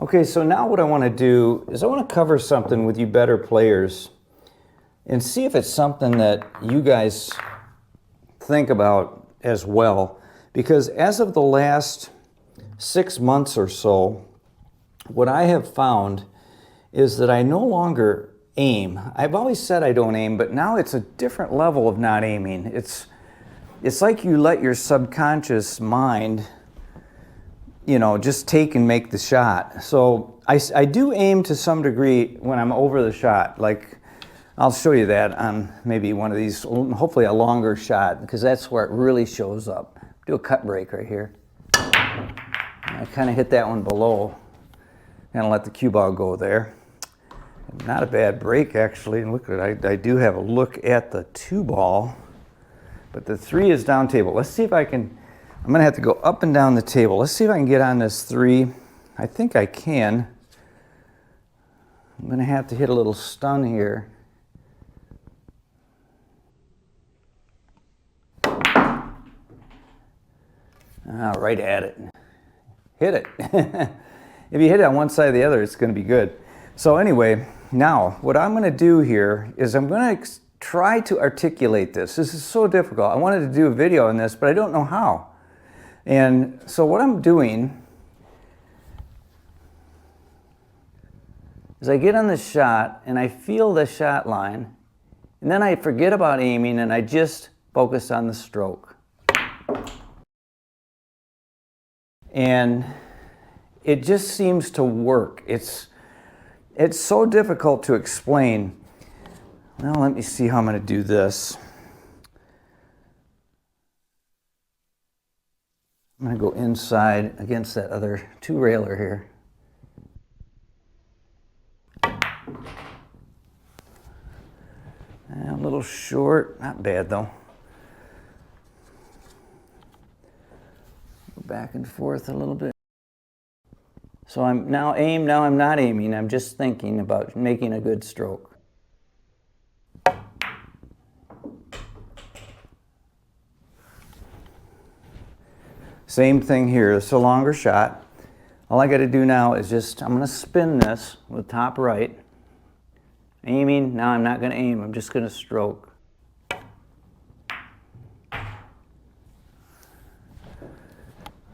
Okay, so now what I want to do is I want to cover something with you better players and see if it's something that you guys think about as well. Because as of the last 6 months or so, what I have found is that I no longer aim. I've always said I don't aim, but now it's a different level of not aiming. It's like you let your subconscious mind, you know, just take and make the shot. So I do aim to some degree when I'm over the shot. Like, I'll show you that on maybe one of these, hopefully a longer shot, because that's where it really shows up. Do a cut break right here. I kind of hit that one below and let the cue ball go there. Not a bad break, actually. Look at it. I do have a look at the 2 ball, but the 3 is down table. Let's see if I can. I'm going to have to go up and down the table. Let's see if I can get on this 3. I think I can. I'm going to have to hit a little stun here. Right at it. Hit it. If you hit it on one side or the other, it's going to be good. So anyway, now what I'm going to do here is I'm going to try to articulate this. This is so difficult. I wanted to do a video on this, but I don't know how. And so what I'm doing is I get on the shot and I feel the shot line, and then I forget about aiming and I just focus on the stroke. And it just seems to work. It's so difficult to explain. Well, let me see how I'm going to do this. I'm going to go inside against that other 2 railer here. A little short, not bad though. Go back and forth a little bit. So I'm now aim, now I'm not aiming. I'm just thinking about making a good stroke. Same thing here. It's a longer shot. All I got to do now is I'm going to spin this with top right. Aiming, now I'm not going to aim. I'm just going to stroke.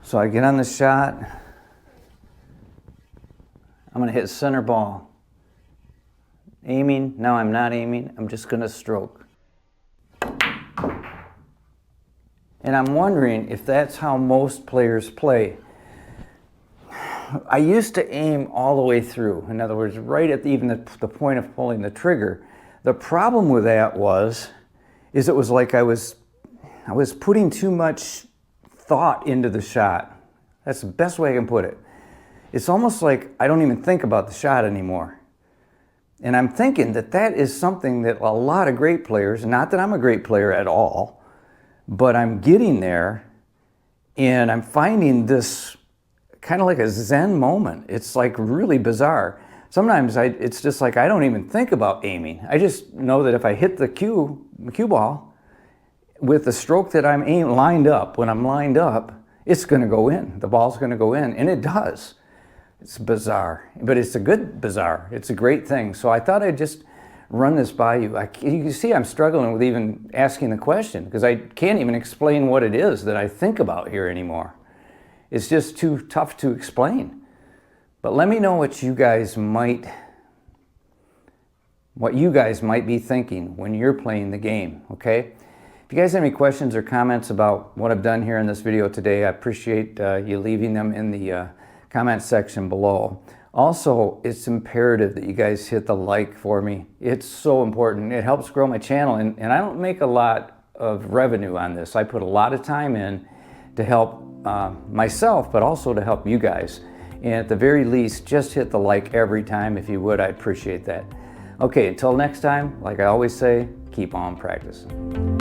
So I get on the shot. I'm going to hit center ball. Aiming, now I'm not aiming. I'm just going to stroke. And I'm wondering if that's how most players play. I used to aim all the way through. In other words, right at even the point of pulling the trigger. The problem with that is it was like I was putting too much thought into the shot. That's the best way I can put it. It's almost like I don't even think about the shot anymore. And I'm thinking that is something that a lot of great players, not that I'm a great player at all, but I'm getting there and I'm finding this kind of like a Zen moment. It's like really bizarre. Sometimes it's just like I don't even think about aiming. I just know that if I hit the cue ball with the stroke that I'm lined up, when I'm lined up, it's going to go in. The ball's going to go in, and it does. It's bizarre, but it's a good bizarre. It's a great thing. So I thought I'd just run this by you. You can see I'm struggling with even asking the question because I can't even explain what it is that I think about here anymore. It's just too tough to explain. But let me know what you guys might be thinking when you're playing the game, okay? If you guys have any questions or comments about what I've done here in this video today, I appreciate you leaving them in the comment section below. Also, it's imperative that you guys hit the like for me. It's so important. It helps grow my channel, and I don't make a lot of revenue on this. I put a lot of time in to help myself, but also to help you guys. And at the very least, just hit the like every time if you would. I'd appreciate that. Okay, until next time, like I always say, keep on practicing.